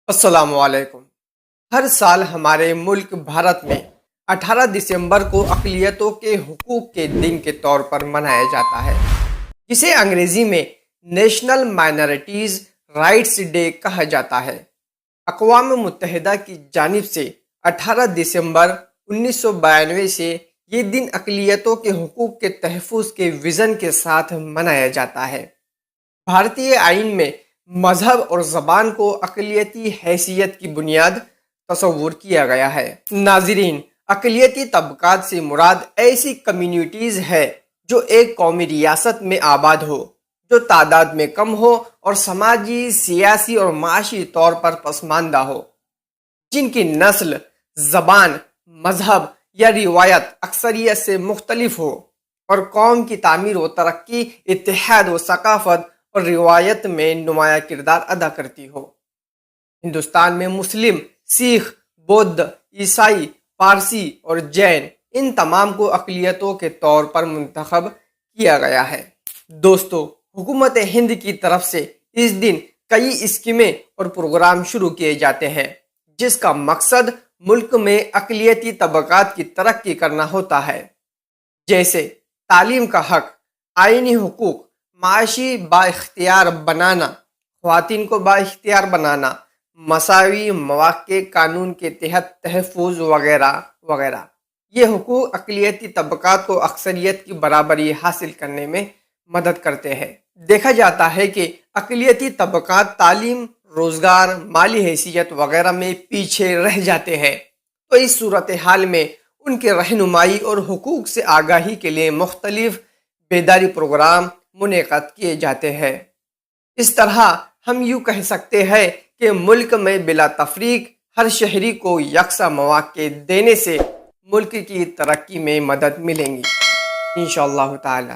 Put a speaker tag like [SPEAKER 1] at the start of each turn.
[SPEAKER 1] السلام علیکم۔ ہر سال ہمارے ملک بھارت میں 18 دسمبر کو اقلیتوں کے حقوق کے دن کے طور پر منایا جاتا ہے، جسے انگریزی میں نیشنل مائنارٹیز رائٹس ڈے کہا جاتا ہے۔ اقوام متحدہ کی جانب سے 18 دسمبر 1992 سے یہ دن اقلیتوں کے حقوق کے تحفظ کے وژن کے ساتھ منایا جاتا ہے۔ بھارتی آئین میں مذہب اور زبان کو اقلیتی حیثیت کی بنیاد تصور کیا گیا ہے۔ ناظرین، اقلیتی طبقات سے مراد ایسی کمیونٹیز ہے جو ایک قومی ریاست میں آباد ہو، جو تعداد میں کم ہو اور سماجی، سیاسی اور معاشی طور پر پسماندہ ہو، جن کی نسل، زبان، مذہب یا روایت اکثریت سے مختلف ہو اور قوم کی تعمیر و ترقی، اتحاد و ثقافت اور روایت میں نمایاں کردار ادا کرتی ہو۔ ہندوستان میں مسلم، سکھ، بودھ، عیسائی، پارسی اور جین ان تمام کو اقلیتوں کے طور پر منتخب کیا گیا ہے۔ دوستو، حکومت ہند کی طرف سے اس دن کئی اسکیمیں اور پروگرام شروع کیے جاتے ہیں، جس کا مقصد ملک میں اقلیتی طبقات کی ترقی کرنا ہوتا ہے، جیسے تعلیم کا حق، آئینی حقوق، معاشی بااختیار بنانا، خواتین کو بااختیار بنانا، مساوی مواقع قانون کے تحت تحفظ وغیرہ وغیرہ۔ یہ حقوق اقلیتی طبقات کو اکثریت کی برابری حاصل کرنے میں مدد کرتے ہیں۔ دیکھا جاتا ہے کہ اقلیتی طبقات تعلیم، روزگار، مالی حیثیت وغیرہ میں پیچھے رہ جاتے ہیں، تو اس صورتحال میں ان کے رہنمائی اور حقوق سے آگاہی کے لیے مختلف بیداری پروگرام منعقد کیے جاتے ہیں۔ اس طرح ہم یوں کہہ سکتے ہیں کہ ملک میں بلا تفریق ہر شہری کو یکساں مواقع دینے سے ملک کی ترقی میں مدد ملیں گی انشاءاللہ تعالی۔